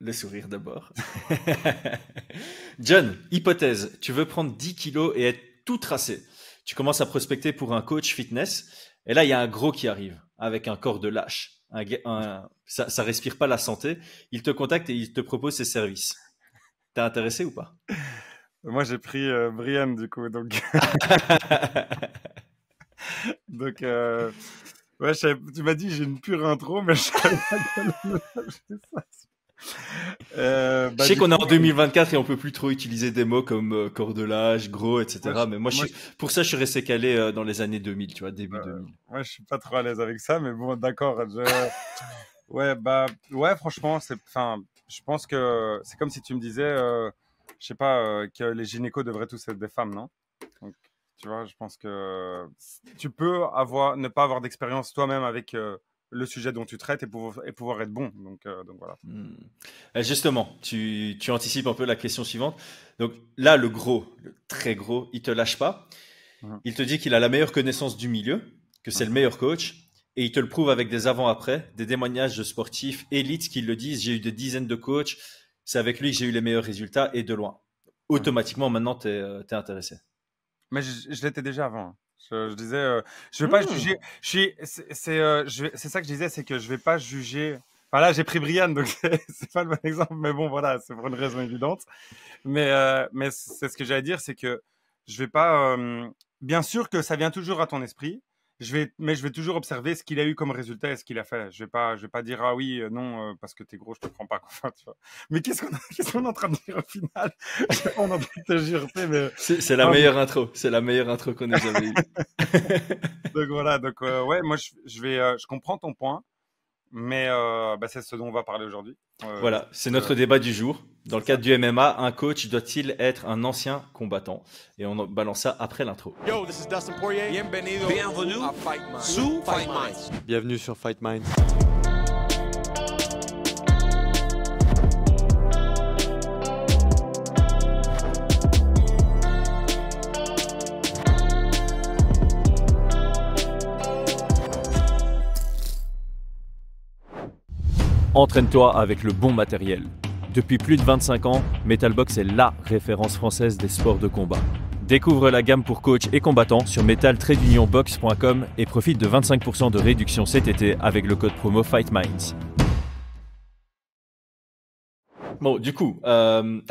Le sourire d'abord. John, hypothèse, tu veux prendre 10 kilos et être tout tracé. Tu commences à prospecter pour un coach fitness. Et là, il y a un gros qui arrive avec un corps de lâche. Ça respire pas la santé. Il te contacte et il te propose ses services. T'es intéressé ou pas? Moi, j'ai pris Brian, du coup. Donc, donc ouais, tu m'as dit j'ai une pure intro, mais je savais pas qu'elle allait lâcher ça. Je Bah, sais du qu'on est coup, en 2024 et on peut plus trop utiliser des mots comme corps de lâche, gros, moi, etc. Mais moi, pour ça, je suis resté calé dans les années 2000, tu vois, début 2000. moi, je suis pas trop à l'aise avec ça, mais bon, d'accord. Ouais, bah, ouais, franchement, enfin, je pense que c'est comme si tu me disais, je sais pas, que les gynécos devraient tous être des femmes, non? Donc, tu vois, je pense que tu peux ne pas avoir d'expérience toi-même avec le sujet dont tu traites et pouvoir être bon. Donc voilà. Hmm. Justement, tu anticipes un peu la question suivante. Donc là, le gros, le très gros, il te lâche pas. Mhm, Il te dit qu'il a la meilleure connaissance du milieu, que c'est le mhm, meilleur coach, et il te le prouve avec des avant-après, des témoignages de sportifs élites qui le disent. J'ai eu des dizaines de coachs, c'est avec lui que j'ai eu les meilleurs résultats et de loin. mhm. Automatiquement, maintenant, t'es intéressé. Mais je l'étais déjà avant, hein. Je disais, je vais pas Hmm. juger. C'est ça que je disais, c'est que je vais pas juger. Enfin là, j'ai pris Brian, donc c'est pas le bon exemple, mais bon, voilà, c'est pour une raison évidente. Mais c'est ce que j'allais dire, c'est que je vais pas. Bien sûr que ça vient toujours à ton esprit. Mais je vais toujours observer ce qu'il a eu comme résultat et ce qu'il a fait. Je vais pas dire ah oui, non, parce que t'es gros, je te prends pas. Enfin, tu vois. Mais qu'est-ce qu'on est en train de dire au final? Je sais pas, on est en train de te jurer, mais C'est la non, mais meilleure intro. C'est la meilleure intro qu'on ait jamais eue. donc voilà. Donc ouais, moi je comprends ton point, mais bah, c'est ce dont on va parler aujourd'hui. Voilà, c'est Euh, notre débat du jour. Dans c'est le ça. cadre du MMA, un coach doit-il être un ancien combattant? Et on balance ça après l'intro. Yo, this is Dustin Poirier. Bienvenue à Fight Minds. Sous Fight Minds. Bienvenue sur Fight Minds. Entraîne-toi avec le bon matériel. Depuis plus de 25 ans, Metalbox est LA référence française des sports de combat. Découvre la gamme pour coachs et combattants sur metal-box.com et profite de 25% de réduction cet été avec le code promo FightMinds. Bon, du coup, on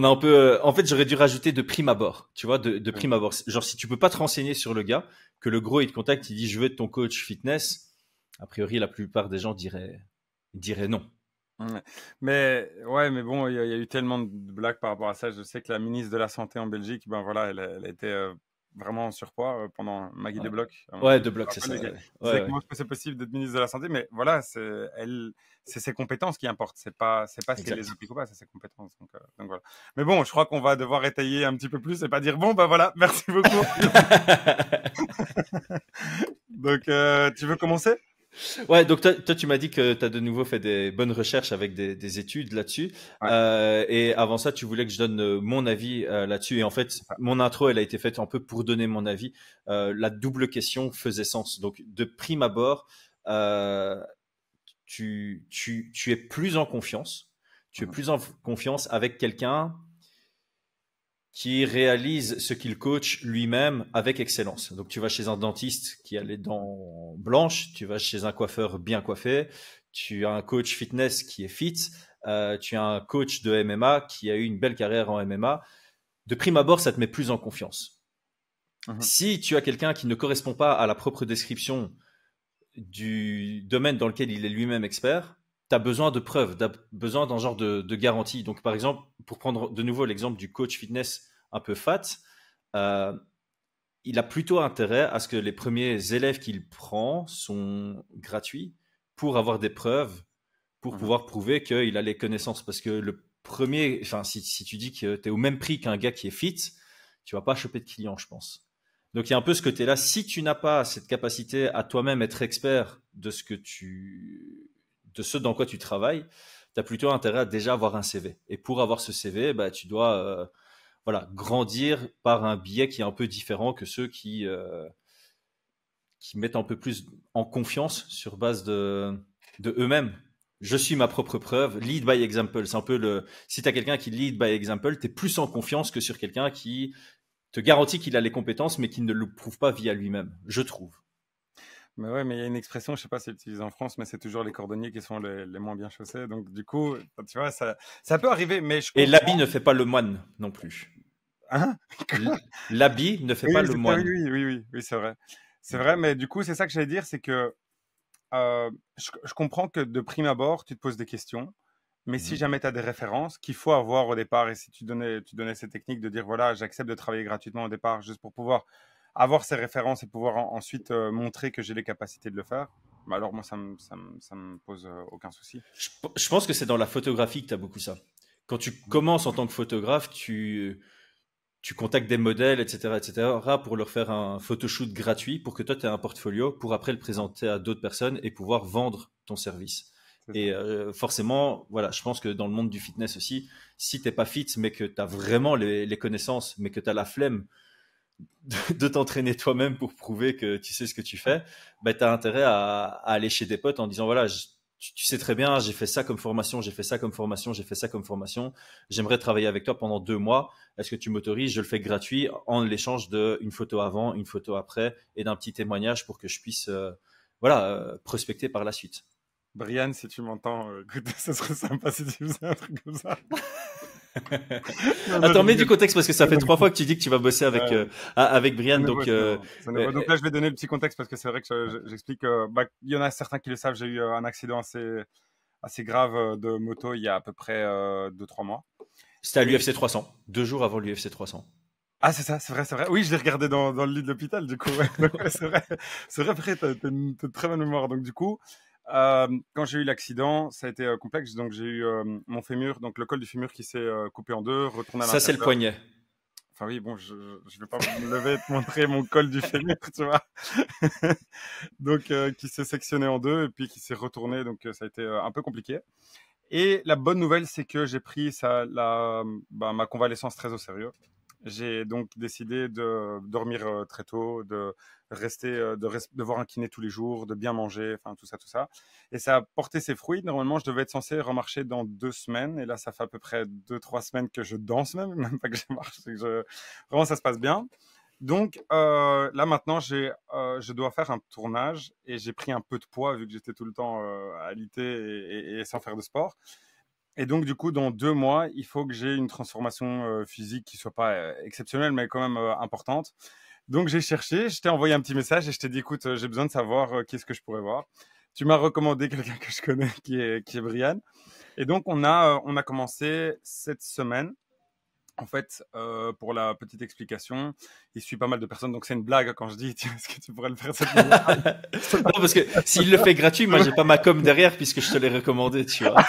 a un peu. En fait, j'aurais dû rajouter de prime abord. Tu vois, de prime abord. Genre, si tu peux pas te renseigner sur le gars, que le gros il te contacte, il dit je veux être ton coach fitness. A priori, la plupart des gens diraient non. Ouais. Mais ouais, mais bon, il y a eu tellement de blagues par rapport à ça. Je sais que la ministre de la Santé en Belgique, ben voilà, elle a été vraiment en surpoids pendant Maggie Ouais, de Bloch. ouais, Tu te de bloc, c'est ça. rappelles, elle Ouais, disait ouais, ouais. comment est-ce que c'est possible d'être ministre de la Santé, mais voilà, c'est ses compétences qui importent. C'est pas ce qu'elle les Exact. applique ou pas, c'est ses compétences. Donc voilà. Mais bon, je crois qu'on va devoir étayer un petit peu plus et pas dire bon, ben voilà, merci beaucoup. Donc, tu veux commencer? Ouais, donc toi, tu m'as dit que tu as de nouveau fait des bonnes recherches avec des études là-dessus. Ouais, Et avant ça, tu voulais que je donne mon avis là-dessus. Et en fait, c'est ça. mon intro, elle a été faite un peu pour donner mon avis. La double question faisait sens. Donc, de prime abord, euh, tu es plus en confiance. Tu es Mhm. plus en confiance avec quelqu'un qui réalise ce qu'il coach lui-même avec excellence. Donc tu vas chez un dentiste qui a les dents blanches, tu vas chez un coiffeur bien coiffé, tu as un coach fitness qui est fit, tu as un coach de MMA qui a eu une belle carrière en MMA. De prime abord, ça te met plus en confiance. Mhm. Si tu as quelqu'un qui ne correspond pas à la propre description du domaine dans lequel il est lui-même expert, tu as besoin de preuves, tu as besoin d'un genre de garantie. Donc, par exemple, pour prendre de nouveau l'exemple du coach fitness un peu fat, euh, il a plutôt intérêt à ce que les premiers élèves qu'il prend sont gratuits pour avoir des preuves, pour Mhm. pouvoir prouver qu'il a les connaissances. Parce que le premier, enfin, si tu dis que tu es au même prix qu'un gars qui est fit, tu vas pas choper de clients, je pense. Donc il y a un peu ce côté-là. Si tu n'as pas cette capacité à toi-même être expert de ce dans quoi tu travailles, tu as plutôt intérêt à déjà avoir un CV. Et pour avoir ce CV, bah, tu dois voilà, grandir par un biais qui est un peu différent que ceux qui mettent un peu plus en confiance sur base de eux-mêmes. Je suis ma propre preuve. Lead by example. C'est un peu si tu as quelqu'un qui lead by example, tu es plus en confiance que sur quelqu'un qui te garantit qu'il a les compétences, mais qui ne le prouve pas via lui-même, je trouve. Mais ouais, mais il y a une expression, je sais pas si elle est utilisée en France, mais c'est toujours les cordonniers qui sont les moins bien chaussés. Donc, du coup, tu vois, ça peut arriver, mais je comprends. Et l'habit ne fait pas le moine non plus. Hein? L'habit ne fait Oui, pas le moine. oui, c'est vrai. C'est vrai, mais du coup, c'est ça que j'allais dire, c'est que je comprends que de prime abord, tu te poses des questions, mais si jamais tu as des références qu'il faut avoir au départ, et si tu donnais ces techniques de dire, voilà, j'accepte de travailler gratuitement au départ, juste pour pouvoir avoir ces références et pouvoir ensuite montrer que j'ai les capacités de le faire, bah alors moi, ça me pose aucun souci. Je pense que c'est dans la photographie que tu as beaucoup ça. Quand tu commences en tant que photographe, tu contactes des modèles, etc., pour leur faire un photoshoot gratuit pour que toi, tu aies un portfolio pour après le présenter à d'autres personnes et pouvoir vendre ton service. Et forcément, voilà, je pense que dans le monde du fitness aussi, si t'es pas fit, mais que tu as vraiment les connaissances, mais que tu as la flemme de t'entraîner toi-même pour prouver que tu sais ce que tu fais, bah, tu as intérêt à aller chez des potes en disant, voilà, tu sais très bien, j'ai fait ça comme formation, j'ai fait ça comme formation, j'ai fait ça comme formation. J'aimerais travailler avec toi pendant 2 mois. Est-ce que tu m'autorises? Je le fais gratuit en l'échange d'une photo avant, une photo après et d'un petit témoignage pour que je puisse prospecter par la suite. Brian, si tu m'entends, écoute, ça serait sympa si tu faisais un truc comme ça. Attends, mets du contexte parce que ça fait 3 fois que tu dis que tu vas bosser avec Brian. Donc là, je vais donner le petit contexte parce que c'est vrai que j'explique. Il y en a certains qui le savent. J'ai eu un accident assez grave de moto il y a à peu près 2-3 mois. C'était à l'UFC 300, 2 jours avant l'UFC 300. Ah, c'est ça, c'est vrai. Oui, je l'ai regardé dans le lit de l'hôpital, du coup. Ouais. Donc, ouais, c'est vrai, après, t'as une très bonne mémoire. Donc, du coup, quand j'ai eu l'accident, ça a été complexe. Donc, j'ai eu mon fémur, donc le col du fémur qui s'est coupé en deux, retourné à l'intérieur. Ça, c'est le poignet. Enfin oui, bon, je vais pas me lever et te montrer mon col du fémur, tu vois. Donc, qui s'est sectionné en deux et puis qui s'est retourné. Donc, ça a été un peu compliqué. Et la bonne nouvelle, c'est que j'ai pris ma convalescence très au sérieux. J'ai donc décidé de dormir très tôt, de voir un kiné tous les jours, de bien manger, enfin tout ça. Et ça a porté ses fruits. Normalement, je devais être censé remarcher dans 2 semaines. Et là, ça fait à peu près 2-3 semaines que je danse même pas que je marche. Vraiment, ça se passe bien. Donc là maintenant, je dois faire un tournage et j'ai pris un peu de poids vu que j'étais tout le temps alité et sans faire de sport. Et donc, du coup, dans 2 mois, il faut que j'ai une transformation physique qui soit pas exceptionnelle, mais quand même importante. Donc, j'ai cherché, je t'ai envoyé un petit message et je t'ai dit, écoute, j'ai besoin de savoir qu'est-ce que je pourrais voir. Tu m'as recommandé quelqu'un que je connais, qui est Brian. Et donc, on a commencé cette semaine. En fait, pour la petite explication, il suit pas mal de personnes, donc c'est une blague quand je dis est-ce que tu pourrais le faire cette manière? Non, parce que s'il le fait gratuit, moi j'ai pas ma com derrière puisque je te l'ai recommandé, tu vois.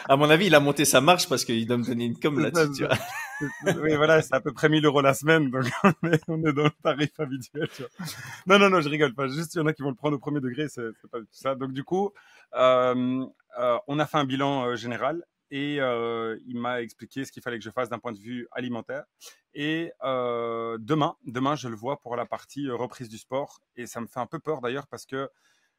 À mon avis, il a monté sa marge parce qu'il doit me donner une com là-dessus, tu vois. Oui, voilà, c'est à peu près 1 000 € la semaine, donc on est dans le tarif habituel, tu vois. Non, je rigole pas. Juste, il y en a qui vont le prendre au premier degré, c'est pas du tout ça. Donc, du coup, on a fait un bilan général. Et il m'a expliqué ce qu'il fallait que je fasse d'un point de vue alimentaire. Et demain, je le vois pour la partie reprise du sport. Et ça me fait un peu peur d'ailleurs parce que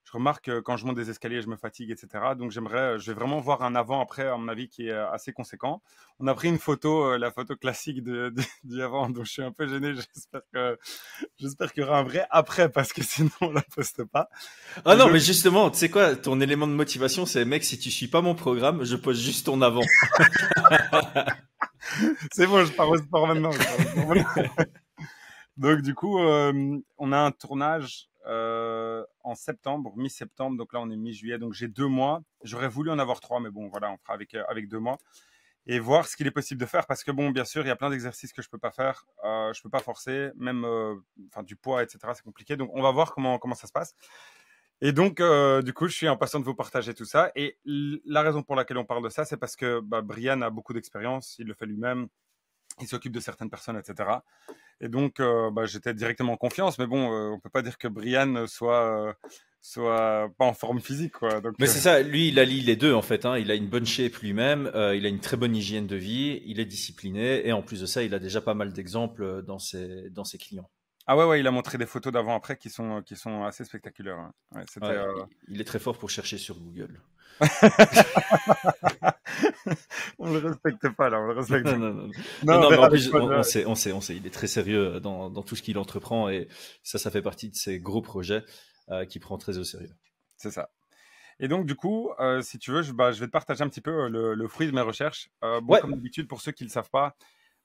je remarque que quand je monte des escaliers, je me fatigue, etc. Donc je vais vraiment voir un avant-après, à mon avis, qui est assez conséquent. On a pris une photo, la photo classique du avant, donc je suis un peu gêné. J'espère qu'il y aura un vrai après parce que sinon on la poste pas. Ah non, mais justement, tu sais quoi, ton élément de motivation, c'est mec, si tu suis pas mon programme, je poste juste ton avant. C'est bon, je pars au sport maintenant. Donc du coup, on a un tournage en septembre, mi-septembre. Donc là, on est mi-juillet. Donc j'ai 2 mois. J'aurais voulu en avoir 3, mais bon, voilà, on fera avec 2 mois. Et voir ce qu'il est possible de faire. Parce que bon, bien sûr, il y a plein d'exercices que je peux pas faire. Je peux pas forcer. Même du poids, etc. C'est compliqué. Donc on va voir comment ça se passe. Et donc, du coup, je suis impatient de vous partager tout ça. Et la raison pour laquelle on parle de ça, c'est parce que Brian a beaucoup d'expérience. Il le fait lui-même. Il s'occupe de certaines personnes, etc. Et donc, j'étais directement en confiance. Mais bon, on peut pas dire que Brian soit pas en forme physique, quoi. Donc, mais c'est ça, lui, il allie les deux, en fait. Hein. Il a une bonne shape lui-même, il a une très bonne hygiène de vie, il est discipliné, et en plus de ça, il a déjà pas mal d'exemples dans ses clients. Ah ouais, il a montré des photos d'avant-après qui sont assez spectaculaires. Hein. Ouais, il est très fort pour chercher sur Google. On le respecte pas, là, on le respecte. Non, mais en plus, on sait, il est très sérieux dans tout ce qu'il entreprend et ça fait partie de ses gros projets qu'il prend très au sérieux. C'est ça. Et donc, du coup, si tu veux, je vais te partager un petit peu le fruit de mes recherches. Comme d'habitude, pour ceux qui ne le savent pas,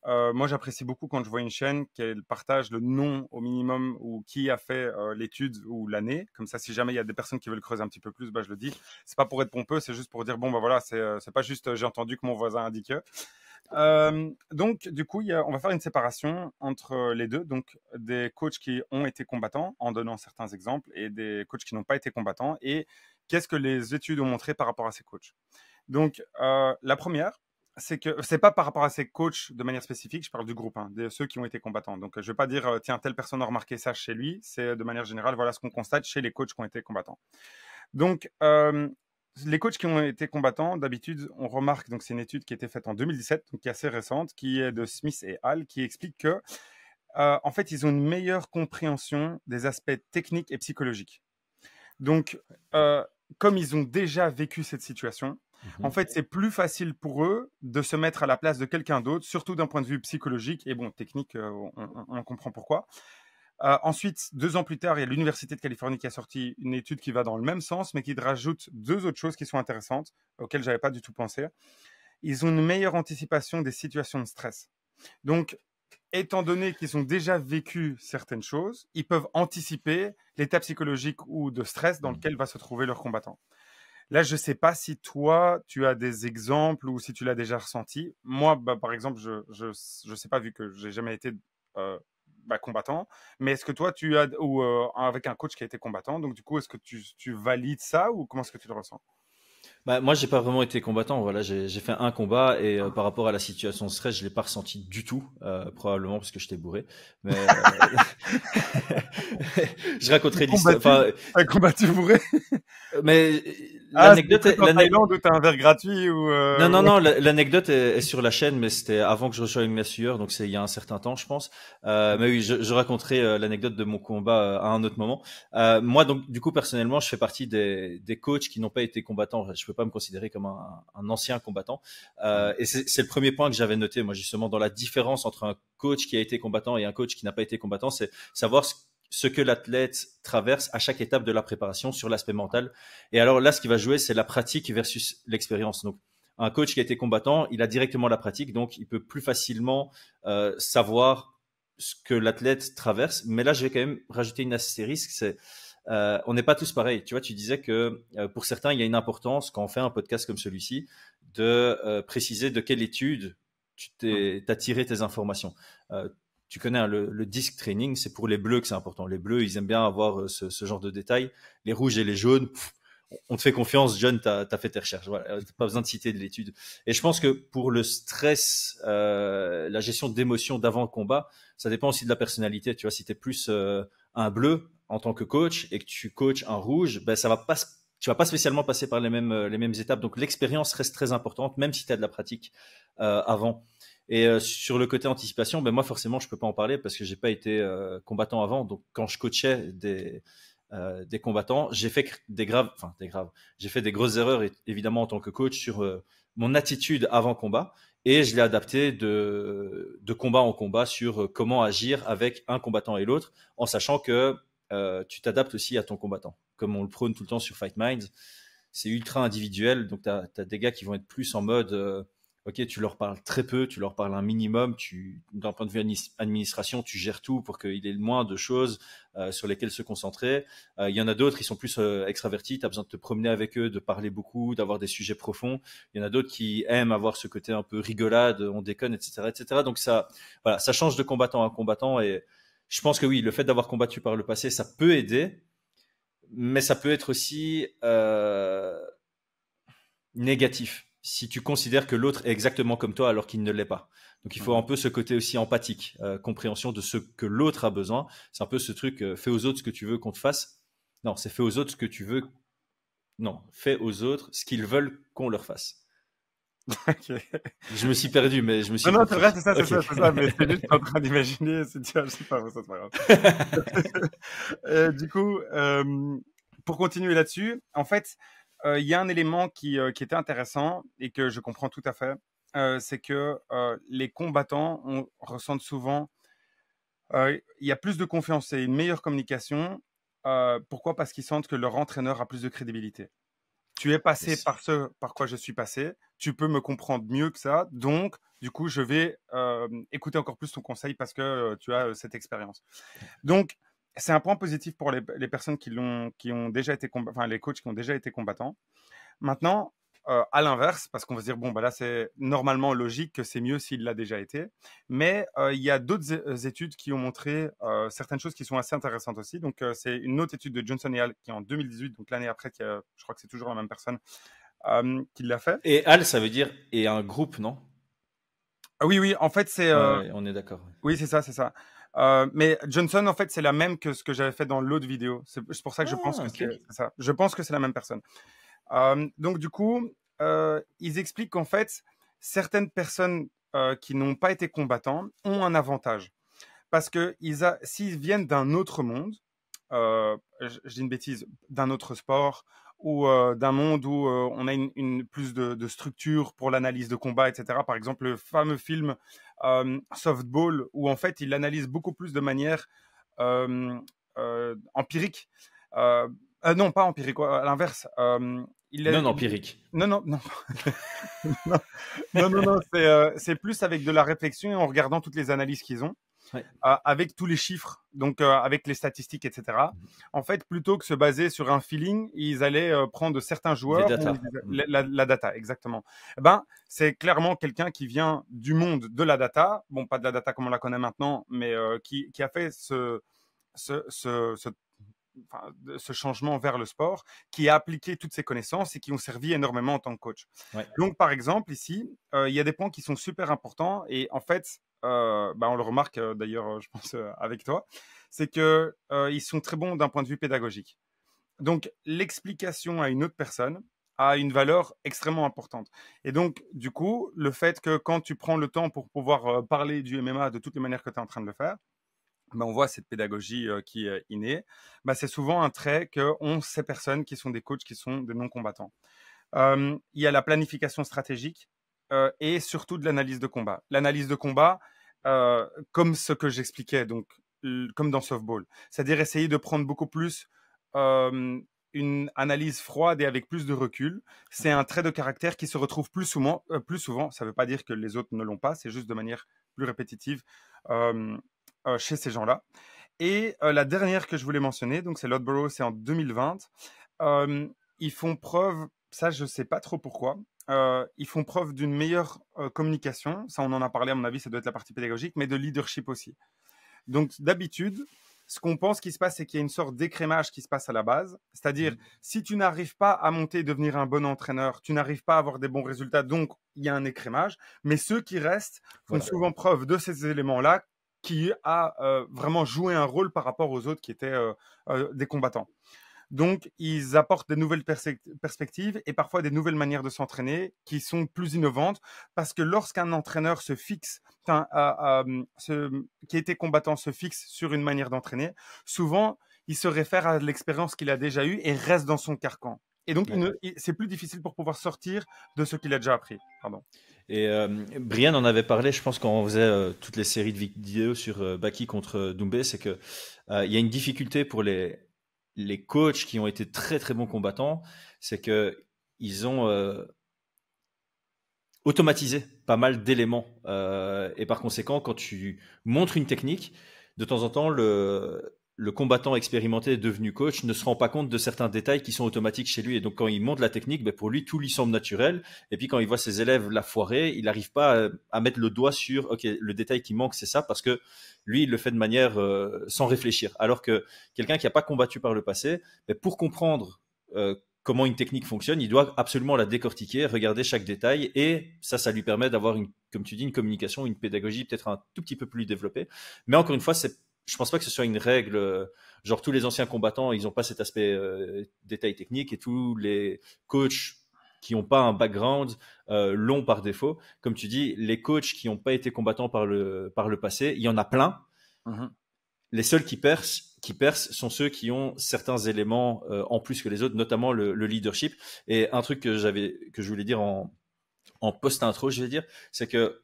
moi, j'apprécie beaucoup quand je vois une chaîne qu'elle partage le nom au minimum ou qui a fait l'étude ou l'année. Comme ça, si jamais il y a des personnes qui veulent creuser un petit peu plus, je le dis. C'est pas pour être pompeux, c'est juste pour dire bon, voilà, c'est pas juste j'ai entendu que mon voisin a dit que. Donc, du coup, on va faire une séparation entre les deux. Donc, des coachs qui ont été combattants en donnant certains exemples et des coachs qui n'ont pas été combattants. Et qu'est-ce que les études ont montré par rapport à ces coachs? Donc, la première, c'est que c'est pas par rapport à ces coachs de manière spécifique, je parle du groupe, de ceux qui ont été combattants. Donc, je vais pas dire, tiens, telle personne a remarqué ça chez lui. C'est de manière générale, voilà ce qu'on constate chez les coachs qui ont été combattants. Donc, les coachs qui ont été combattants, d'habitude, on remarque, donc c'est une étude qui a été faite en 2017, donc qui est assez récente, qui est de Smith et Hall, qui explique que, en fait, ils ont une meilleure compréhension des aspects techniques et psychologiques. Donc, comme ils ont déjà vécu cette situation, en fait, c'est plus facile pour eux de se mettre à la place de quelqu'un d'autre, surtout d'un point de vue psychologique. Et bon, technique, on comprend pourquoi. Ensuite, 2 ans plus tard, il y a l'Université de Californie qui a sorti une étude qui va dans le même sens, mais qui rajoute 2 autres choses qui sont intéressantes, auxquelles je n'avais pas du tout pensé. Ils ont une meilleure anticipation des situations de stress. Donc, étant donné qu'ils ont déjà vécu certaines choses, ils peuvent anticiper l'état psychologique ou de stress dans lequel va se trouver leur combattant. Là, je ne sais pas si toi, tu as des exemples ou si tu l'as déjà ressenti. Moi, par exemple, je sais pas, vu que j'ai jamais été combattant. Mais est-ce que toi, tu as, ou avec un coach qui a été combattant, donc du coup, est-ce que tu valides ça ou comment est-ce que tu le ressens? Moi, j'ai pas vraiment été combattant. Voilà, j'ai fait un combat et par rapport à la situation de stress, je l'ai pas ressenti du tout, probablement parce que j'étais bourré. Mais je raconterai l'histoire. Un combattu bourré. Mais l'anecdote est en Thaïlande où t'as un verre gratuit ou Non, l'anecdote est sur la chaîne, mais c'était avant que je rejoigne ma sueur, donc c'est il y a un certain temps, je pense. Mais oui, je raconterai l'anecdote de mon combat à un autre moment. Moi, donc, du coup, personnellement, je fais partie des coachs qui n'ont pas été combattants. Je peux pas me considérer comme un ancien combattant. Et c'est le premier point que j'avais noté, moi, justement, dans la différence entre un coach qui a été combattant et un coach qui n'a pas été combattant, c'est savoir ce que l'athlète traverse à chaque étape de la préparation sur l'aspect mental. Et alors là, ce qui va jouer, c'est la pratique versus l'expérience. Donc, un coach qui a été combattant, il a directement la pratique, donc il peut plus facilement savoir ce que l'athlète traverse. Mais là, je vais quand même rajouter une astérisque, c'est on n'est pas tous pareils. Tu vois, tu disais que pour certains, il y a une importance quand on fait un podcast comme celui-ci de préciser de quelle étude tu as tiré tes informations. Tu connais le disc training, c'est pour les bleus que c'est important. Les bleus, ils aiment bien avoir ce genre de détails. Les rouges et les jaunes, on te fait confiance, John, t'as fait tes recherches. Voilà, pas besoin de citer de l'étude. Et je pense que pour le stress, la gestion d'émotions d'avant le combat, ça dépend aussi de la personnalité. Tu vois, si t'es plus un bleu en tant que coach et que tu coaches un rouge, tu vas pas spécialement passer par les mêmes étapes. Donc l'expérience reste très importante, même si tu as de la pratique avant. Et sur le côté anticipation, moi forcément je peux pas en parler parce que j'ai pas été combattant avant. Donc quand je coachais des combattants, j'ai fait j'ai fait des grosses erreurs évidemment en tant que coach sur mon attitude avant combat et je l'ai adapté de combat en combat sur comment agir avec un combattant et l'autre, en sachant que tu t'adaptes aussi à ton combattant, comme on le prône tout le temps sur Fight Minds. C'est ultra individuel, donc t'as des gars qui vont être plus en mode ok, tu leur parles très peu, tu leur parles un minimum, d'un point de vue administration, tu gères tout pour qu'il ait le moins de choses sur lesquelles se concentrer. Il y en a d'autres qui sont plus extravertis, tu as besoin de te promener avec eux, de parler beaucoup, d'avoir des sujets profonds. Il y en a d'autres qui aiment avoir ce côté un peu rigolade, on déconne, etc., etc. Donc ça change de combattant à combattant et je pense que oui, le fait d'avoir combattu par le passé, ça peut aider, mais ça peut être aussi négatif si tu considères que l'autre est exactement comme toi alors qu'il ne l'est pas. Donc il faut un peu ce côté aussi empathique, compréhension de ce que l'autre a besoin. C'est un peu ce truc, fais aux autres ce que tu veux qu'on te fasse. Non, c'est fais aux autres ce que tu veux. Non, fais aux autres ce qu'ils veulent qu'on leur fasse. Okay. Je me suis perdu, mais je me suis. Non, c'est vrai, c'est ça. Mais c'est juste en train d'imaginer. Je sais pas, ça c'est pas grave. Du coup, pour continuer là-dessus, en fait, il y a un élément qui était intéressant et que je comprends tout à fait. C'est que les combattants ressentent souvent, il y a plus de confiance et une meilleure communication. Pourquoi? Parce qu'ils sentent que leur entraîneur a plus de crédibilité. Tu es passé par ce par quoi je suis passé, tu peux me comprendre mieux que ça, donc du coup, je vais écouter encore plus ton conseil parce que tu as cette expérience. Donc, c'est un point positif pour les personnes qui ont déjà été enfin les coachs qui ont déjà été combattants. Maintenant, à l'inverse, parce qu'on va se dire bon bah là c'est normalement logique que c'est mieux s'il l'a déjà été, mais il y a d'autres études qui ont montré certaines choses qui sont assez intéressantes aussi. Donc c'est une autre étude de Johnson et Hall qui est en 2018, donc l'année après, je crois que c'est toujours la même personne qui l'a fait. Et Hall, ça veut dire et un groupe, non? Ah oui, en fait c'est on est d'accord. oui, c'est ça. Mais Johnson, en fait, c'est la même que ce que j'avais fait dans l'autre vidéo. C'est pour ça que je pense que c'est ça. Je pense que c'est la même personne. Donc, du coup, ils expliquent qu'en fait, certaines personnes qui n'ont pas été combattants ont un avantage. Parce que s'ils viennent d'un autre monde, je dis une bêtise, d'un autre sport, ou d'un monde où on a plus de structure pour l'analyse de combat, etc. Par exemple, le fameux film Softball, où en fait, il analyse beaucoup plus de manière empirique. Non, pas empirique, à l'inverse. Non, empirique. Non. non, c'est plus avec de la réflexion et en regardant toutes les analyses qu'ils ont. Ouais. Avec tous les chiffres, donc avec les statistiques, etc. En fait, plutôt que se baser sur un feeling, ils allaient prendre certains joueurs. La data, exactement. C'est clairement quelqu'un qui vient du monde de la data. Bon, pas de la data comme on la connaît maintenant, mais qui a fait ce changement vers le sport, qui a appliqué toutes ses connaissances et qui ont servi énormément en tant que coach. Ouais. Donc, par exemple, ici, il y a des points qui sont super importants et en fait, on le remarque d'ailleurs, je pense, avec toi, c'est que ils sont très bons d'un point de vue pédagogique. Donc, l'explication à une autre personne a une valeur extrêmement importante. Et donc, du coup, le fait que quand tu prends le temps pour pouvoir parler du MMA de toutes les manières que tu es en train de le faire, on voit cette pédagogie qui est innée. C'est souvent un trait qu'ont ces personnes qui sont des coachs, qui sont des non-combattants. Il y a la planification stratégique et surtout de l'analyse de combat. L'analyse de combat, comme ce que j'expliquais, donc comme dans Softball, c'est-à-dire essayer de prendre beaucoup plus une analyse froide et avec plus de recul. C'est un trait de caractère qui se retrouve plus souvent. Ça ne veut pas dire que les autres ne l'ont pas, c'est juste de manière plus répétitive chez ces gens-là. Et la dernière que je voulais mentionner, donc c'est Loughborough, c'est en 2020. Ils font preuve, ça je ne sais pas trop pourquoi, ils font preuve d'une meilleure communication. Ça, on en a parlé, à mon avis, ça doit être la partie pédagogique, mais de leadership aussi. Donc, d'habitude, ce qu'on pense qui se passe, c'est qu'il y a une sorte d'écrémage qui se passe à la base. C'est-à-dire, si tu n'arrives pas à monter et devenir un bon entraîneur, tu n'arrives pas à avoir des bons résultats, donc il y a un écrémage. Mais ceux qui restent font souvent preuve de ces éléments-là, qui a vraiment joué un rôle par rapport aux autres qui étaient des combattants. Donc, ils apportent des nouvelles perspectives et parfois des nouvelles manières de s'entraîner qui sont plus innovantes parce que lorsqu'un entraîneur se fixe, qui a été combattant se fixe sur une manière d'entraîner, souvent, il se réfère à l'expérience qu'il a déjà eue et reste dans son carcan. Et donc, c'est plus difficile pour pouvoir sortir de ce qu'il a déjà appris. Pardon. Et Brian en avait parlé, je pense, quand on faisait toutes les séries de vidéos sur Baki contre Doumbé, c'est qu'il y a une difficulté pour les coachs qui ont été très très bons combattants, c'est qu'ils ont automatisé pas mal d'éléments. Et par conséquent, quand tu montres une technique, de temps en temps, le combattant expérimenté devenu coach ne se rend pas compte de certains détails qui sont automatiques chez lui. Et donc, quand il montre la technique, pour lui, tout lui semble naturel. Et puis, quand il voit ses élèves la foirer, il n'arrive pas à mettre le doigt sur « Ok, le détail qui manque, c'est ça », parce que lui, il le fait de manière sans réfléchir. Alors que quelqu'un qui n'a pas combattu par le passé, pour comprendre comment une technique fonctionne, il doit absolument la décortiquer, regarder chaque détail. Et ça lui permet d'avoir, comme tu dis, une communication, une pédagogie peut-être un tout petit peu plus développée. Mais encore une fois, je pense pas que ce soit une règle, genre tous les anciens combattants, ils n'ont pas cet aspect détail technique et tous les coachs qui n'ont pas un background l'ont par défaut. Comme tu dis, les coachs qui n'ont pas été combattants par le passé, il y en a plein. les seuls qui percent sont ceux qui ont certains éléments en plus que les autres, notamment le leadership. Et un truc que je voulais dire en post-intro, je vais dire, c'est que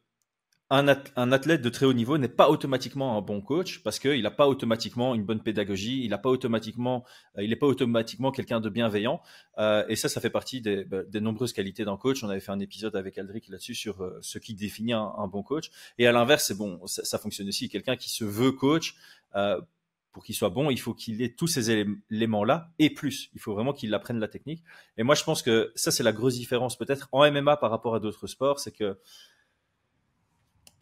un athlète de très haut niveau n'est pas automatiquement un bon coach parce qu'il n'a pas automatiquement une bonne pédagogie, il n'est pas automatiquement quelqu'un de bienveillant. Et ça fait partie des nombreuses qualités d'un coach. On avait fait un épisode avec Aldric là-dessus sur ce qui définit un bon coach. Et à l'inverse, c'est bon, ça fonctionne aussi. Quelqu'un qui se veut coach, pour qu'il soit bon, il faut qu'il ait tous ces éléments-là et plus. Il faut vraiment qu'il apprenne la technique. Et moi, je pense que ça, c'est la grosse différence peut-être en MMA par rapport à d'autres sports, c'est que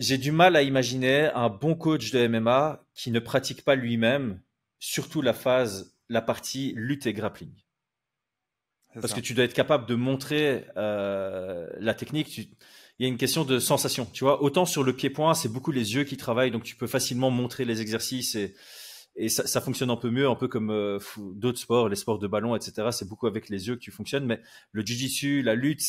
j'ai du mal à imaginer un bon coach de MMA qui ne pratique pas lui-même, surtout la partie lutte et grappling. Parce que tu dois être capable de montrer la technique. Il y a une question de sensation, tu vois. Autant sur le pied-point, c'est beaucoup les yeux qui travaillent, donc tu peux facilement montrer les exercices et ça fonctionne un peu mieux, un peu comme d'autres sports, les sports de ballon, etc. C'est beaucoup avec les yeux que tu fonctionnes, mais le jiu-jitsu, la lutte,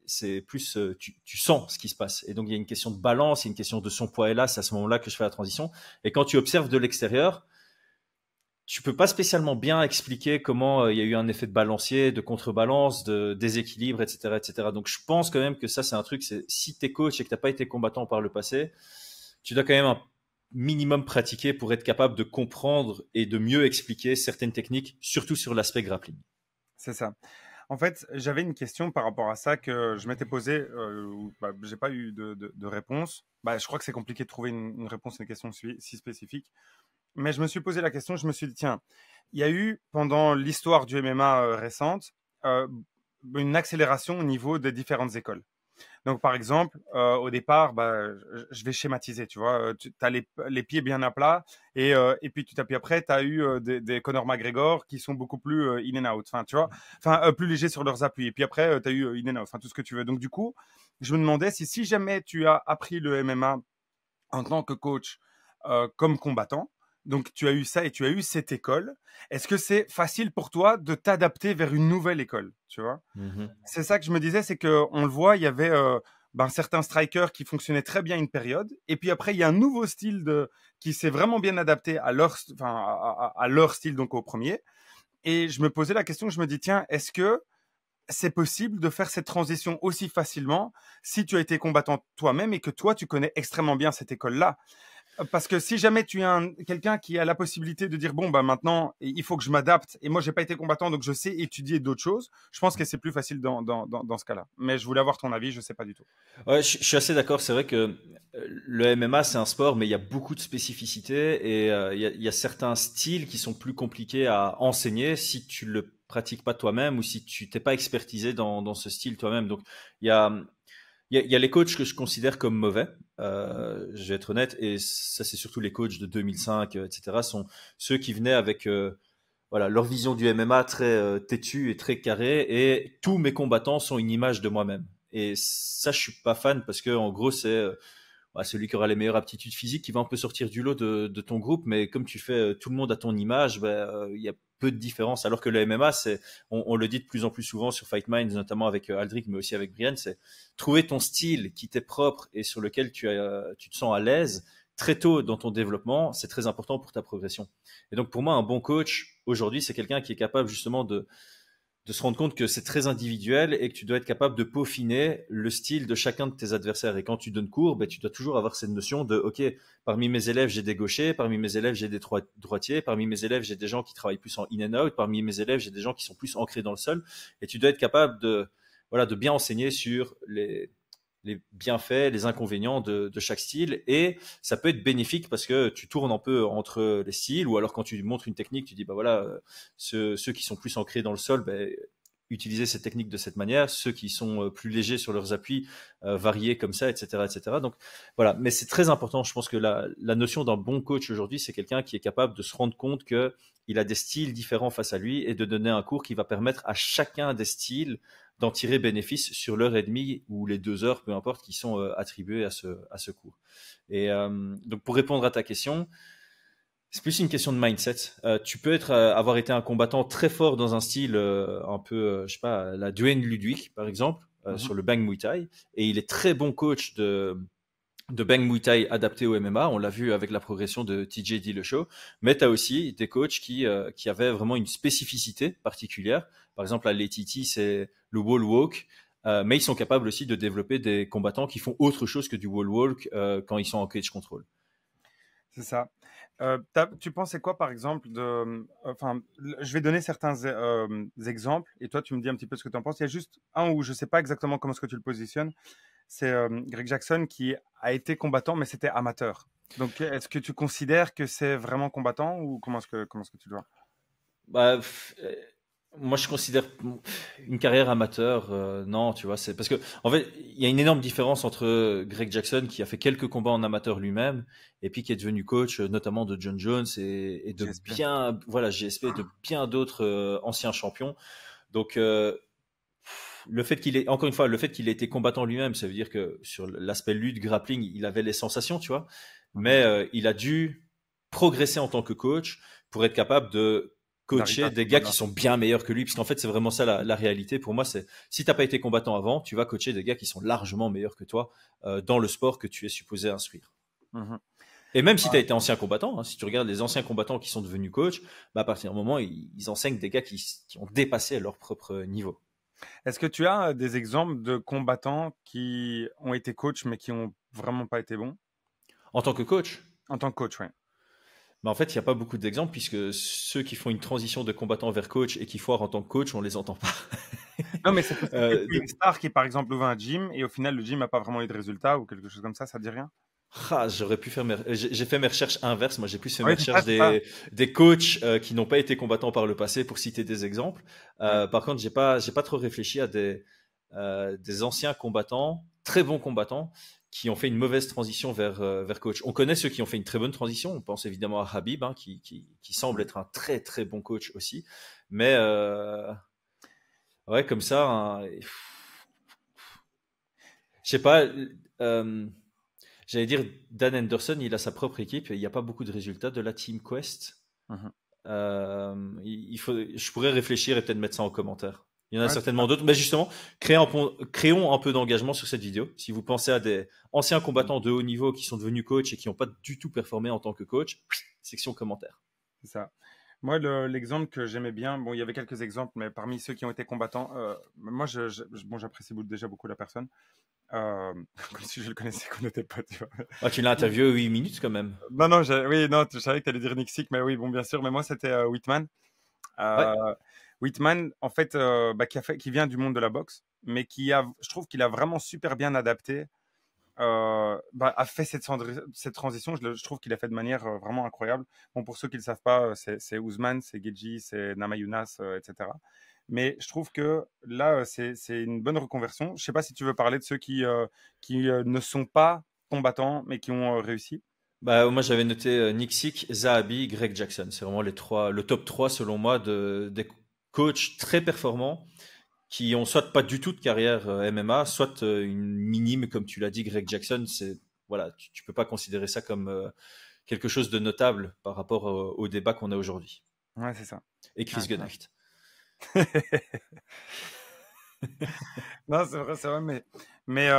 c'est plus tu sens ce qui se passe, et donc il y a une question de balance, il y a une question de son poids et là, c'est à ce moment-là que je fais la transition. Et quand tu observes de l'extérieur, tu peux pas spécialement bien expliquer comment il y a eu un effet de balancier, de contrebalance, de déséquilibre, etc. Donc je pense quand même que ça, c'est un truc, c'est si t'es coach et que t'as pas été combattant par le passé, tu dois quand même un minimum pratiquer pour être capable de comprendre et de mieux expliquer certaines techniques, surtout sur l'aspect grappling. C'est ça. En fait, j'avais une question par rapport à ça que je m'étais posée, j'ai pas eu de réponse. Je crois que c'est compliqué de trouver une réponse à une question si spécifique. Mais je me suis posé la question, je me suis dit, tiens, il y a eu pendant l'histoire du MMA récente une accélération au niveau des différentes écoles. Donc, par exemple, au départ, je vais schématiser, tu vois, tu as les pieds bien à plat et puis tout à fait après, tu as eu des Conor McGregor qui sont beaucoup plus in and out, enfin, tu vois, plus légers sur leurs appuis. Et puis après, tu as eu in and out, enfin, tout ce que tu veux. Donc, du coup, je me demandais si jamais tu as appris le MMA en tant que coach comme combattant, donc tu as eu ça et tu as eu cette école, est-ce que c'est facile pour toi de t'adapter vers une nouvelle école, tu vois? C'est ça que je me disais, c'est qu'on le voit, il y avait certains strikers qui fonctionnaient très bien une période, et puis après il y a un nouveau style qui s'est vraiment bien adapté à leur style, donc au premier. Et je me posais la question, je me dis tiens, est-ce que c'est possible de faire cette transition aussi facilement si tu as été combattant toi-même et que toi tu connais extrêmement bien cette école-là? Parce que si jamais tu es quelqu'un qui a la possibilité de dire bon maintenant il faut que je m'adapte et moi j'ai pas été combattant donc je sais étudier d'autres choses, je pense que c'est plus facile dans ce cas-là. Mais je voulais avoir ton avis, je sais pas du tout. Ouais, je suis assez d'accord. C'est vrai que le MMA c'est un sport, mais il y a beaucoup de spécificités et il y a certains styles qui sont plus compliqués à enseigner si tu le pratiques pas toi-même ou si tu t'es pas expertisé dans ce style toi-même. Donc il y a les coachs que je considère comme mauvais, je vais être honnête, et ça c'est surtout les coachs de 2005, etc. sont ceux qui venaient avec leur vision du MMA très têtue et très carrée, et tous mes combattants sont une image de moi-même. Et ça, je suis pas fan parce que en gros c'est celui qui aura les meilleures aptitudes physiques qui va un peu sortir du lot de ton groupe, mais comme tu fais tout le monde à ton image, il y a peu de différence. Alors que le MMA, on le dit de plus en plus souvent sur Fight Minds, notamment avec Aldric, mais aussi avec Brian, c'est trouver ton style qui t'est propre et sur lequel tu te sens à l'aise très tôt dans ton développement. C'est très important pour ta progression. Et donc pour moi, un bon coach aujourd'hui, c'est quelqu'un qui est capable justement de se rendre compte que c'est très individuel et que tu dois être capable de peaufiner le style de chacun de tes adversaires. Et quand tu donnes cours, tu dois toujours avoir cette notion de ok, parmi mes élèves j'ai des gauchers, parmi mes élèves j'ai des droitiers, parmi mes élèves j'ai des gens qui travaillent plus en in and out, parmi mes élèves j'ai des gens qui sont plus ancrés dans le sol. Et tu dois être capable de bien enseigner sur les bienfaits, les inconvénients de chaque style, et ça peut être bénéfique parce que tu tournes un peu entre les styles, ou alors quand tu montres une technique, tu dis ceux qui sont plus ancrés dans le sol, utiliser cette technique de cette manière, ceux qui sont plus légers sur leurs appuis, varier comme ça, etc. Donc voilà, mais c'est très important. Je pense que la notion d'un bon coach aujourd'hui, c'est quelqu'un qui est capable de se rendre compte que il a des styles différents face à lui et de donner un cours qui va permettre à chacun des styles d'en tirer bénéfice sur l'heure et demie ou les 2 heures, peu importe, qui sont attribuées à ce cours. Et donc pour répondre à ta question, c'est plus une question de mindset. Tu peux avoir été un combattant très fort dans un style un peu, je sais pas, la Duane Ludwig par exemple, sur le Bang Muay Thai, et il est très bon coach de de Bang Muay Thai adapté au MMA. On l'a vu avec la progression de TJ Dillashaw. Mais tu as aussi des coachs qui avaient vraiment une spécificité particulière. Par exemple, à l'ATT, c'est le wall walk. Mais ils sont capables aussi de développer des combattants qui font autre chose que du wall walk quand ils sont en cage control. C'est ça. Tu pensais quoi, par exemple, enfin, je vais donner certains exemples et toi, tu me dis un petit peu ce que tu en penses. Il y a juste un où je ne sais pas exactement comment est-ce que tu le positionnes. C'est Greg Jackson qui a été combattant, mais c'était amateur. Donc, est-ce que tu considères que c'est vraiment combattant ou comment est-ce que tu le vois? Bah, moi, je considère une carrière amateur, non, tu vois, c'est parce que en fait, il y a une énorme différence entre Greg Jackson qui a fait quelques combats en amateur lui-même et puis qui est devenu coach, notamment de John Jones et de GSP. GSP, de bien d'autres anciens champions. Donc, le fait qu'il ait, encore une fois, le fait qu'il ait été combattant lui-même, ça veut dire que sur l'aspect lutte, grappling, il avait les sensations, tu vois. Mais il a dû progresser en tant que coach pour être capable de coacher des gars qui sont bien meilleurs que lui, parce qu'en fait, c'est vraiment ça la réalité. Pour moi, c'est si t'as pas été combattant avant, tu vas coacher des gars qui sont largement meilleurs que toi dans le sport que tu es supposé instruire. Et même si tu as été ancien combattant, hein, si tu regardes les anciens combattants qui sont devenus coachs, bah, à partir du moment, ils enseignent des gars qui ont dépassé leur propre niveau. Est-ce que tu as des exemples de combattants qui ont été coachs mais qui n'ont vraiment pas été bons? En tant que coach? En tant que coach, oui. En fait, il n'y a pas beaucoup d'exemples puisque ceux qui font une transition de combattant vers coach et qui foirent en tant que coach, on les entend pas. Non, mais c'est une star qui, par exemple, ouvre un gym et au final, le gym n'a pas vraiment eu de résultat ou quelque chose comme ça dit rien? J'aurais pu faire j'ai fait mes recherches inverses. Moi, j'ai plus fait mes recherches des coachs qui n'ont pas été combattants par le passé pour citer des exemples. Par contre, j'ai pas trop réfléchi à des anciens combattants, très bons combattants, qui ont fait une mauvaise transition vers coach. On connaît ceux qui ont fait une très bonne transition. On pense évidemment à Habib, hein, qui semble être un très très bon coach aussi. Mais ouais, comme ça, hein, je sais pas. J'allais dire, Dan Henderson, il a sa propre équipe et il n'y a pas beaucoup de résultats de la Team Quest. Je pourrais réfléchir et peut-être mettre ça en commentaire. Il y en a certainement d'autres. Mais justement, créons un peu d'engagement sur cette vidéo. Si vous pensez à des anciens combattants de haut niveau qui sont devenus coach et qui n'ont pas du tout performé en tant que coach, section commentaires. C'est ça. Moi, l'exemple que j'aimais bien, bon, il y avait quelques exemples, mais parmi ceux qui ont été combattants, moi, j'apprécie déjà beaucoup la personne. Comme si je le connaissais qu'on n'était pas, tu vois. Ah, tu l'as interviewé 8 minutes quand même. Non, je savais que tu allais dire Nick Sick, mais oui, bon, bien sûr. Mais moi, c'était Whitman. Whitman, en fait, qui vient du monde de la boxe, mais je trouve qu'il a vraiment super bien adapté, a fait cette transition. Je trouve qu'il a fait de manière vraiment incroyable. Bon, pour ceux qui ne le savent pas, c'est Ousmane, c'est Gedji, c'est Namajunas, etc. Mais je trouve que là, c'est une bonne reconversion. Je ne sais pas si tu veux parler de ceux qui ne sont pas combattants, mais qui ont réussi. Moi, j'avais noté Nick Sick, Zahabi, Greg Jackson. C'est vraiment le top 3 selon moi des coachs très performants qui ont soit pas du tout de carrière MMA, soit une minime, comme tu l'as dit, Greg Jackson. Voilà, tu peux pas considérer ça comme quelque chose de notable par rapport au débat qu'on a aujourd'hui. Ouais, c'est ça. Et Chris Gunnacht. Non, c'est vrai, mais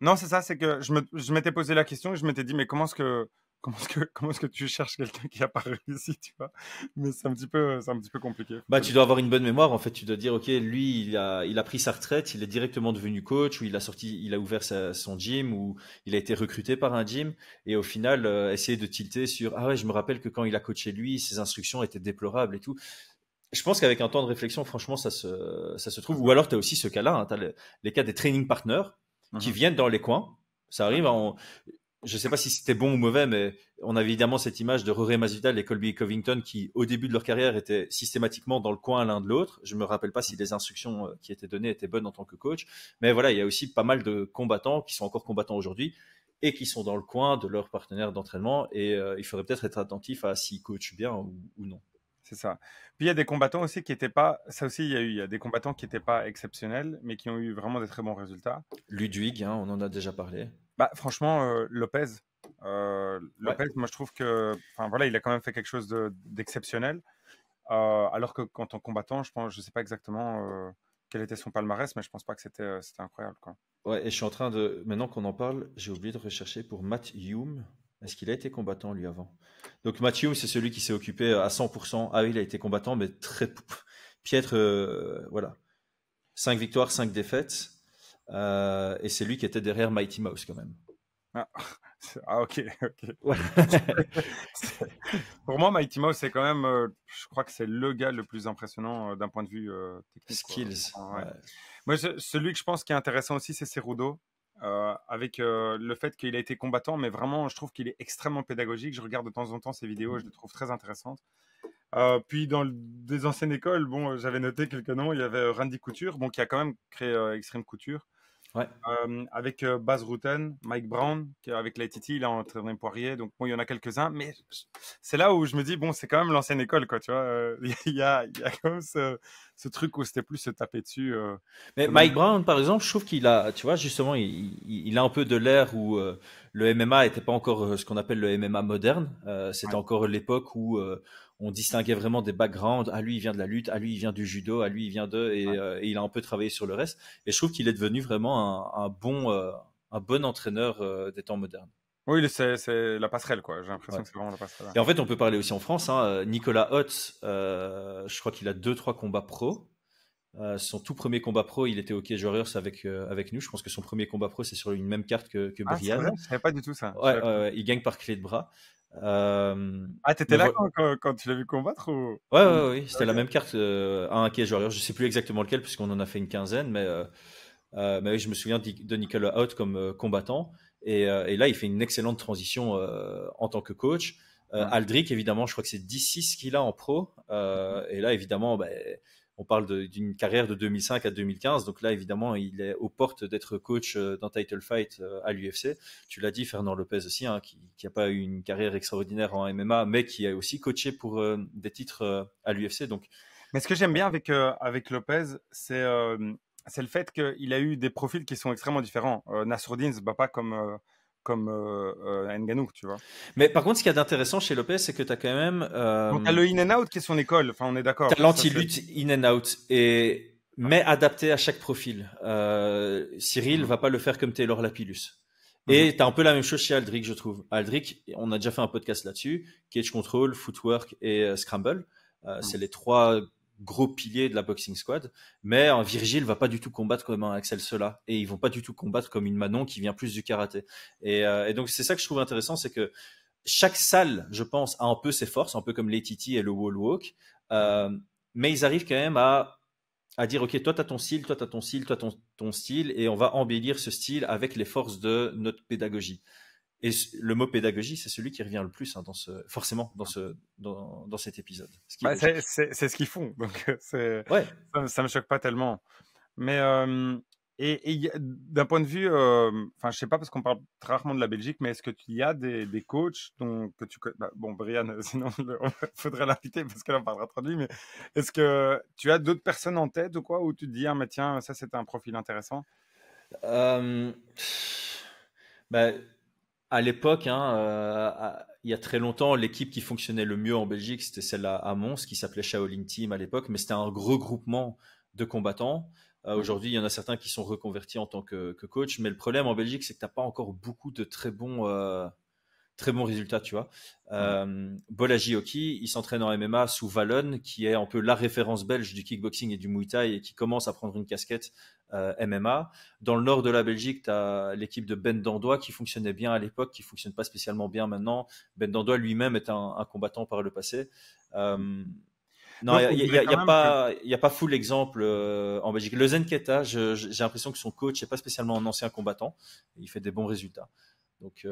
non, c'est ça, c'est que je m'étais posé la question et je m'étais dit, mais comment est-ce que tu cherches quelqu'un qui a pas réussi, tu vois? Mais c'est un petit peu compliqué. Tu dois avoir une bonne mémoire. En fait, tu dois dire, ok, lui, il a pris sa retraite, il est directement devenu coach, ou il a ouvert son gym, ou il a été recruté par un gym, et au final, essayer de tilter sur, ah ouais, je me rappelle que quand il a coaché lui, ses instructions étaient déplorables et tout. Je pense qu'avec un temps de réflexion, franchement, ça se trouve. Ou alors, tu as aussi ce cas-là, hein, tu as les cas des training partners qui viennent dans les coins. Ça arrive. Je ne sais pas si c'était bon ou mauvais, mais on avait évidemment cette image de Jorge Masvidal et Colby Covington qui, au début de leur carrière, étaient systématiquement dans le coin l'un de l'autre. Je ne me rappelle pas si les instructions qui étaient données étaient bonnes en tant que coach. Mais voilà, il y a aussi pas mal de combattants qui sont encore combattants aujourd'hui et qui sont dans le coin de leur partenaire d'entraînement. Et il faudrait peut-être être attentif à s'ils coachent bien ou non. C'est ça. Puis il y a des combattants aussi qui n'étaient pas. Ça aussi, il y a des combattants qui n'étaient pas exceptionnels, mais qui ont eu vraiment des très bons résultats. Ludwig, hein, on en a déjà parlé. Franchement, Lopez. Lopez, moi je trouve que, enfin voilà, il a quand même fait quelque chose d'exceptionnel. Alors que quand en combattant, je sais pas exactement quel était son palmarès, mais je pense pas que c'était incroyable, quoi. Ouais, et je suis en train de. Maintenant qu'on en parle, j'ai oublié de rechercher pour Matt Hume. Est-ce qu'il a été combattant lui avant? Donc Matt Hume, c'est celui qui s'est occupé à 100%. Ah oui, il a été combattant, mais très piètre. Voilà. 5 victoires, 5 défaites. Et c'est lui qui était derrière Mighty Mouse quand même. Ah, ah, ok. Ouais. Pour moi, Mighty Mouse, c'est quand même, je crois que c'est le gars le plus impressionnant d'un point de vue technique. Skills. Ouais. Ouais. Moi, celui que je pense qui est intéressant aussi, c'est Cerudo. Avec le fait qu'il a été combattant, mais vraiment, je trouve qu'il est extrêmement pédagogique. Je regarde de temps en temps ses vidéos, je le trouve très intéressantes. Puis dans des anciennes écoles, bon, j'avais noté quelques noms. Il y avait Randy Couture, bon, qui a quand même créé Extreme Couture. Ouais. Avec Baz Rutten, Mike Brown, qui avec l'ITT, il a entraîné Poirier. Donc bon, il y en a quelques-uns, mais c'est là où je me dis bon, c'est quand même l'ancienne école, quoi. Tu vois, il y a quand même ce truc où c'était plus se taper dessus. Mais Mike Brown, par exemple, je trouve qu'il a, tu vois, justement, il a un peu de l'ère où le MMA n'était pas encore ce qu'on appelle le MMA moderne. C'était encore l'époque où on distinguait vraiment des backgrounds. Ah, lui, il vient de la lutte. Ah, lui, il vient du judo. Ah, lui, il vient de... Et il a un peu travaillé sur le reste. Et je trouve qu'il est devenu vraiment un bon entraîneur des temps modernes. Oui, c'est la passerelle, quoi. J'ai l'impression que c'est vraiment la passerelle. Et en fait, on peut parler aussi en France. Hein. Nicolas Hotz, je crois qu'il a 2-3 combats pro. Son tout premier combat pro, il était au Cage Warriors avec nous. Je pense que son premier combat pro, c'est sur une même carte que Brian. C'est vrai, je savais pas du tout ça. Ouais, il gagne par clé de bras. T'étais là quand tu l'as vu combattre ou... Oui, c'était la même carte à un Cage Warriors. Je sais plus exactement lequel, puisqu'on en a fait une quinzaine, mais oui, je me souviens de Nicolas Hotz comme combattant. Et là, il fait une excellente transition en tant que coach. Aldric, évidemment, je crois que c'est 10-6 qu'il a en pro. Et là, évidemment, on parle d'une carrière de 2005 à 2015. Donc là, évidemment, il est aux portes d'être coach d'un title fight à l'UFC. Tu l'as dit, Fernand Lopez aussi, hein, qui n'a pas eu une carrière extraordinaire en MMA, mais qui a aussi coaché pour des titres à l'UFC. Donc... Mais ce que j'aime bien avec Lopez, c'est le fait qu'il a eu des profils qui sont extrêmement différents. Nassourdine ne se bat pas comme Ngannou, tu vois. Mais par contre, ce qu'il y a d'intéressant chez Lopez, c'est que tu as quand même... tu as le in and out qui est son école, enfin on est d'accord. Tu as l'anti-lutte in and out, mais adapté à chaque profil. Cyril va pas le faire comme Taylor Lapillus. Et tu as un peu la même chose chez Aldric, je trouve. Aldric, on a déjà fait un podcast là-dessus, cage control, footwork et scramble. C'est les 3 gros piliers de la boxing squad, mais un Virgile va pas du tout combattre comme un Axel Sola, et ils vont pas du tout combattre comme une Manon qui vient plus du karaté. Et donc c'est ça que je trouve intéressant, c'est que chaque salle, je pense, a un peu ses forces, un peu comme l'ATT et le wall walk, mais ils arrivent quand même à dire ok, toi t'as ton style, toi t'as ton style, toi ton style, et on va embellir ce style avec les forces de notre pédagogie. Et le mot pédagogie, c'est celui qui revient le plus, hein, forcément dans cet épisode. C'est ce qu'ils font, donc ça me choque pas tellement. Mais et d'un point de vue, enfin je sais pas parce qu'on parle très rarement de la Belgique, mais est-ce que tu y as des coachs que tu connais, bon Brian, sinon il faudrait l'inviter parce qu'elle en parlera trop de lui, mais est-ce que tu as d'autres personnes en tête ou quoi où tu te dis mais tiens ça c'était un profil intéressant? À l'époque, il y a très longtemps, l'équipe qui fonctionnait le mieux en Belgique, c'était celle à Mons, qui s'appelait Shaolin Team à l'époque, mais c'était un regroupement de combattants. Aujourd'hui, il y en a certains qui sont reconvertis en tant que coach, mais le problème en Belgique, c'est que tu n'as pas encore beaucoup de très bons résultats, tu vois. Bolaji Oki, il s'entraîne en MMA sous Wallon, qui est un peu la référence belge du kickboxing et du Muay Thai, et qui commence à prendre une casquette MMA. Dans le nord de la Belgique, tu as l'équipe de Ben Dandois qui fonctionnait bien à l'époque, qui fonctionne pas spécialement bien maintenant. Ben Dandois lui-même est un combattant par le passé. Non, il n'y a pas full exemple en Belgique. Le Zenketa, j'ai l'impression que son coach n'est pas spécialement un ancien combattant. Il fait des bons résultats. Donc...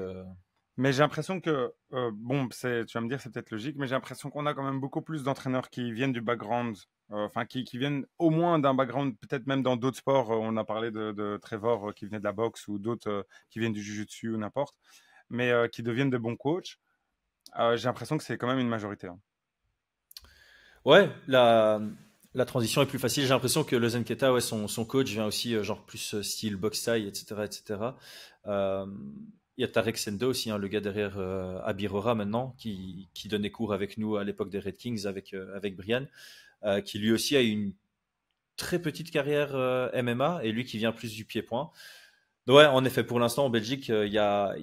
Mais j'ai l'impression que, bon, tu vas me dire c'est peut-être logique, mais j'ai l'impression qu'on a quand même beaucoup plus d'entraîneurs qui viennent du background, enfin qui viennent au moins d'un background, peut-être même dans d'autres sports. On a parlé de Trevor qui venait de la boxe ou d'autres qui viennent du jiu-jitsu ou n'importe, mais qui deviennent de bons coachs. J'ai l'impression que c'est quand même une majorité. Hein. Ouais, la transition est plus facile. J'ai l'impression que le Zenketa, son coach vient aussi genre plus style boxe Thai, etc., etc. Il y a Tarek Sendo aussi, hein, le gars derrière Abirora maintenant, qui donnait cours avec nous à l'époque des Red Kings avec Brian, qui lui aussi a une très petite carrière MMA, et lui qui vient plus du pied-point. Ouais, en effet, pour l'instant en Belgique, il y a,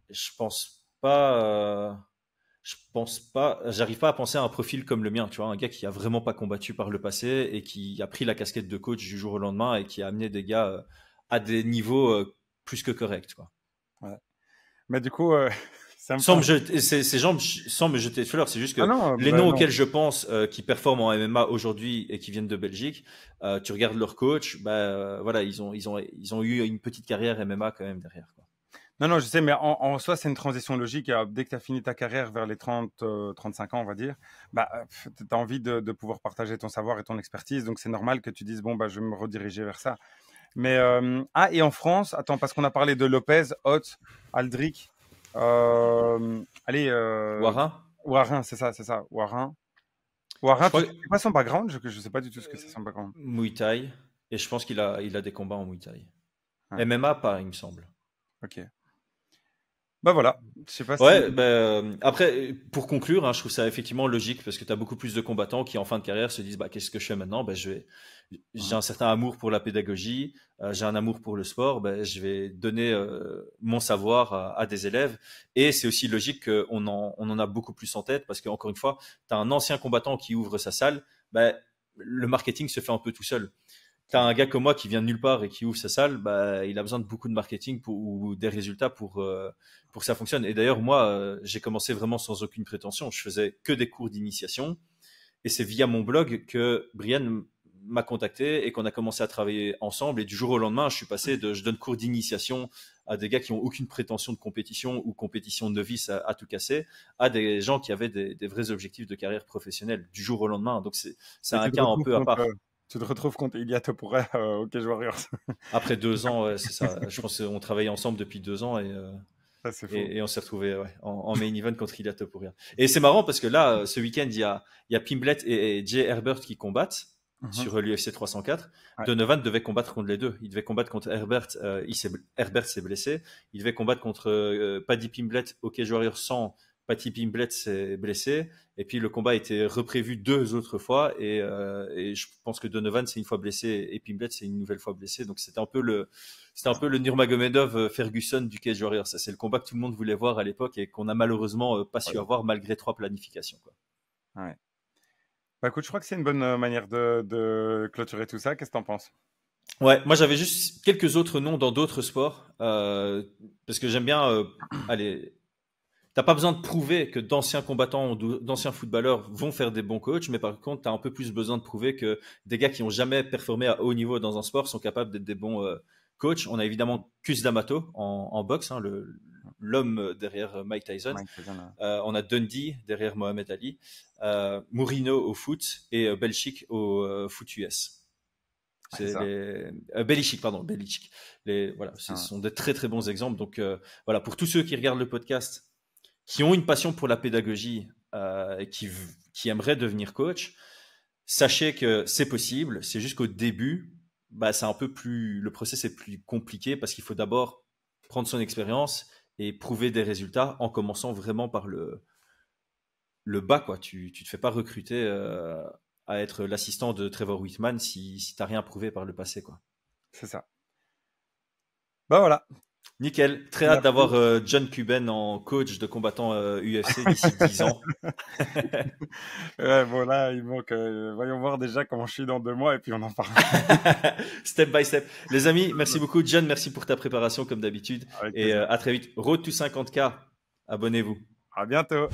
je pense pas, j'arrive pas à penser à un profil comme le mien, tu vois, un gars qui a vraiment pas combattu par le passé et qui a pris la casquette de coach du jour au lendemain et qui a amené des gars à des niveaux plus que corrects, quoi. Ouais. Mais du coup, ça me Sans me fait... jeter, ces gens, sans me jeter de fleurs, c'est juste Ah que non, les bah noms non. auxquels je pense qui performent en MMA aujourd'hui et qui viennent de Belgique, tu regardes leur coach, voilà, ils ont eu une petite carrière MMA quand même derrière, quoi. Non, non, je sais, mais en soi, c'est une transition logique. Dès que tu as fini ta carrière vers les 30, 35 ans, on va dire, bah, tu as envie de pouvoir partager ton savoir et ton expertise. Donc, c'est normal que tu dises, bon, bah, je vais me rediriger vers ça. Mais, et en France, attends, parce qu'on a parlé de Lopez, Hotz, Aldric, allez, Warin, Warin, c'est ça, Warin. je Warin, tu crois sais pas son background? Je sais pas du tout ce que c'est son background. Muay Thai, et je pense il a des combats en Muay Thai. Ouais, MMA pas, il me semble. ok. Bah voilà, je sais pas si... Ouais, après, pour conclure, hein, je trouve ça effectivement logique parce que tu as beaucoup plus de combattants qui, en fin de carrière, se disent bah, qu'est-ce que je fais maintenant? J'ai un certain amour pour la pédagogie, j'ai un amour pour le sport, je vais donner mon savoir à des élèves. Et c'est aussi logique qu'on on en a beaucoup plus en tête parce qu'encore une fois, tu as un ancien combattant qui ouvre sa salle, le marketing se fait un peu tout seul. T'as un gars comme moi qui vient de nulle part et qui ouvre sa salle, il a besoin de beaucoup de marketing ou des résultats pour que ça fonctionne. Et d'ailleurs, moi, j'ai commencé vraiment sans aucune prétention. Je faisais que des cours d'initiation. Et c'est via mon blog que Brian m'a contacté et qu'on a commencé à travailler ensemble. Et du jour au lendemain, je suis passé je donne cours d'initiation à des gars qui ont aucune prétention de compétition ou compétition de novice à tout casser, à des gens qui avaient des vrais objectifs de carrière professionnelle du jour au lendemain. Donc c'est Et un cas un peu à part. tu te retrouves contre Ilia Topuria au Cage Warriors. Après 2 ans, ouais, c'est ça. Je pense qu'on travaillait ensemble depuis 2 ans Ça, c'est fou. et on s'est retrouvés en main event contre Ilia Topuria. Et c'est marrant parce que là, ce week-end, il y a Pimblet et Jay Herbert qui combattent sur l'UFC 304. Ouais. Donovan devait combattre contre les deux. Il devait combattre contre Herbert. Herbert s'est blessé. Il devait combattre contre Paddy Pimblet au Cage Warriors sans. Paddy Pimblet s'est blessé. Et puis le combat a été reprévu 2 autres fois. Et je pense que Donovan c'est une fois blessé et Pimblet c'est une nouvelle fois blessé. Donc c'était un peu le Nurmagomedov Ferguson du Cage Warriors. Ça c'est le combat que tout le monde voulait voir à l'époque et qu'on a malheureusement pas su avoir malgré 3 planifications, quoi. Ouais. Bah écoute, je crois que c'est une bonne manière de clôturer tout ça. Qu'est-ce que t'en penses? Ouais, moi j'avais juste quelques autres noms dans d'autres sports parce que j'aime bien aller. T'as pas besoin de prouver que d'anciens combattants ou d'anciens footballeurs vont faire des bons coachs, mais par contre, tu as un peu plus besoin de prouver que des gars qui ont jamais performé à haut niveau dans un sport sont capables d'être des bons coachs. On a évidemment Cus D'Amato en boxe, hein, l'homme derrière Mike Tyson. On a Dundee derrière Mohamed Ali, Mourinho au foot et Belichick au foot US. Belichick, pardon, Belichick. Voilà, ce sont des très très bons exemples. Donc voilà, pour tous ceux qui regardent le podcast, qui ont une passion pour la pédagogie, qui aimeraient devenir coach, sachez que c'est possible. C'est juste qu'au début, c'est un peu plus, le process est plus compliqué parce qu'il faut d'abord prendre son expérience et prouver des résultats en commençant vraiment par le bas, quoi. Tu te fais pas recruter à être l'assistant de Trevor Whitman si t'as rien prouvé par le passé, quoi. C'est ça. Bah voilà. Nickel, très hâte d'avoir John Cuban en coach de combattant UFC d'ici 10 ans. Ouais, bon là, il manque. Voyons voir déjà comment je suis dans 2 mois et puis on en parle. Step by step. Les amis, merci beaucoup. John, merci pour ta préparation comme d'habitude. Et à très vite. Road to 50K, abonnez-vous. À bientôt.